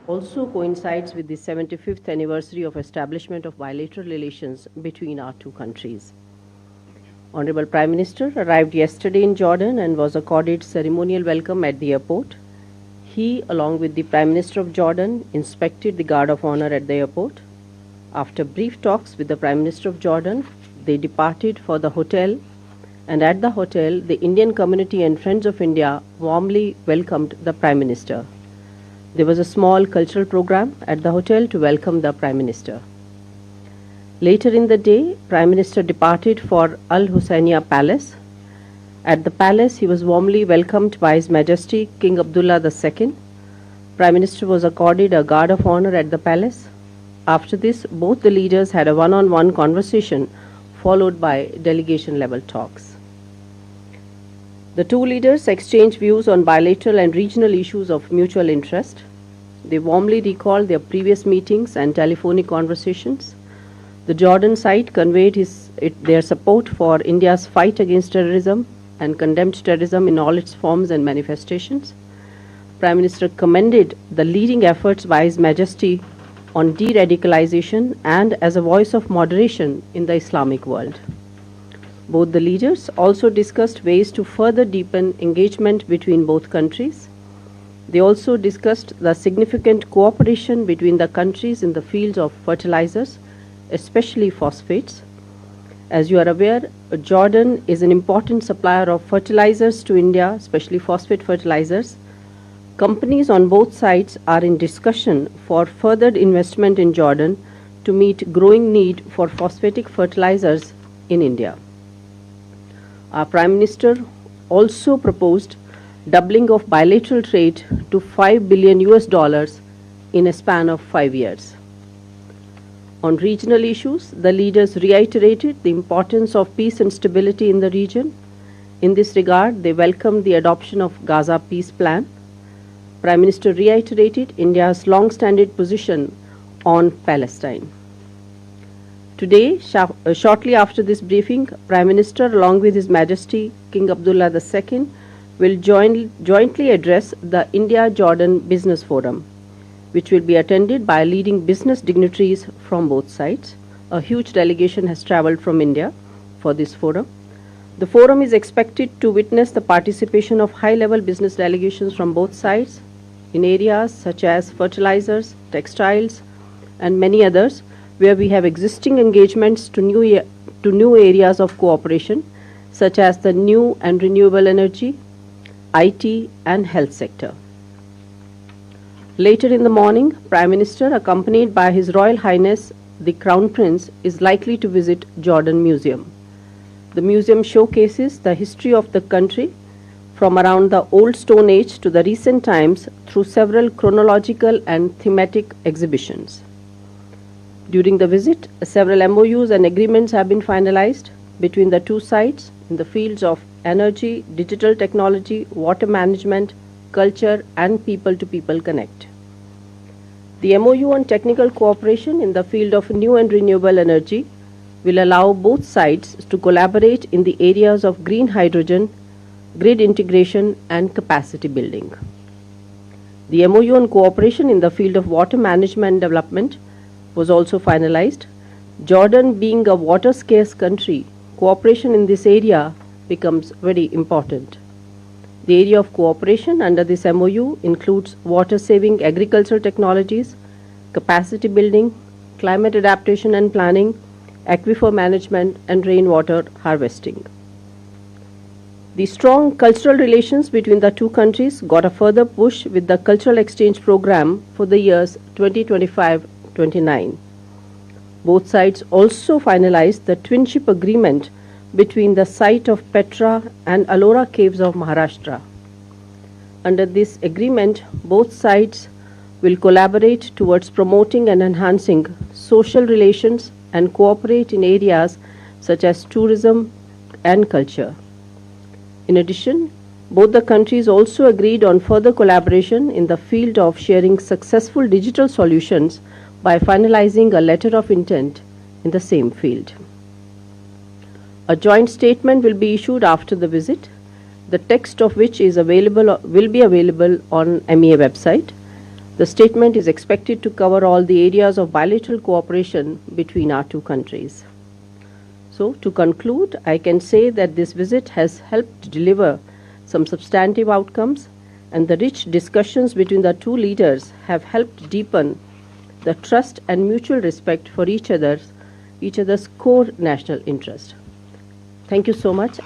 also coincides with the 75th anniversary of establishment of bilateral relations between our two countries. Honorable Prime Minister arrived yesterday in Jordan and was accorded ceremonial welcome at the airport. He, along with the Prime Minister of Jordan, inspected the guard of honor at the airport. After brief talks with the Prime Minister of Jordan, they departed for the hotel, and at the hotel, the Indian community and Friends of India warmly welcomed the Prime Minister. There was a small cultural program at the hotel to welcome the Prime Minister. Later in the day, Prime Minister departed for Al Husseiniya Palace. At the palace, he was warmly welcomed by His Majesty King Abdullah II. Prime Minister was accorded a guard of honor at the palace. After this, both the leaders had a one-on-one conversation followed by delegation-level talks. The two leaders exchanged views on bilateral and regional issues of mutual interest. They warmly recalled their previous meetings and telephonic conversations. The Jordan side conveyed their support for India's fight against terrorism and condemned terrorism in all its forms and manifestations. Prime Minister commended the leading efforts by His Majesty on de-radicalization and as a voice of moderation in the Islamic world. Both the leaders also discussed ways to further deepen engagement between both countries. They also discussed the significant cooperation between the countries in the fields of fertilizers, especially phosphates. As you are aware, Jordan is an important supplier of fertilizers to India, especially phosphate fertilizers. Companies on both sides are in discussion for further investment in Jordan to meet growing need for phosphatic fertilizers in India. Our Prime Minister also proposed doubling of bilateral trade to $5 billion in a span of 5 years. On regional issues, the leaders reiterated the importance of peace and stability in the region. In this regard, they welcomed the adoption of Gaza Peace Plan. Prime Minister reiterated India's long-standing position on Palestine. Today, shortly after this briefing, Prime Minister, along with His Majesty King Abdullah II, will jointly address the India-Jordan Business Forum, which will be attended by leading business dignitaries from both sides. A huge delegation has travelled from India for this forum. The forum is expected to witness the participation of high-level business delegations from both sides in areas such as fertilizers, textiles, and many others, where we have existing engagements to new areas of cooperation, such as the new and renewable energy, IT, and health sector. Later in the morning, Prime Minister, accompanied by His Royal Highness the Crown Prince, is likely to visit Jordan Museum. The museum showcases the history of the country from around the Old Stone Age to the recent times through several chronological and thematic exhibitions. During the visit, several MOUs and agreements have been finalized between the two sides in the fields of energy, digital technology, water management, culture, and people-to-people connect. The MOU on technical cooperation in the field of new and renewable energy will allow both sides to collaborate in the areas of green hydrogen, grid integration, and capacity building. The MOU on cooperation in the field of water management development was also finalized. Jordan being a water-scarce country, cooperation in this area becomes very important. The area of cooperation under this MOU includes water-saving agricultural technologies, capacity building, climate adaptation and planning, aquifer management, and rainwater harvesting. The strong cultural relations between the two countries got a further push with the cultural exchange program for the years 2025-29. Both sides also finalized the twinship agreement between the site of Petra and Ellora caves of Maharashtra. Under this agreement, both sides will collaborate towards promoting and enhancing social relations and cooperate in areas such as tourism and culture. In addition, both the countries also agreed on further collaboration in the field of sharing successful digital solutions by finalizing a letter of intent in the same field. A joint statement will be issued after the visit, the text of which will be available on MEA website. The statement is expected to cover all the areas of bilateral cooperation between our two countries. So, to conclude, I can say that this visit has helped deliver some substantive outcomes, and the rich discussions between the two leaders have helped deepen the trust and mutual respect for each other's core national interest. Thank you so much.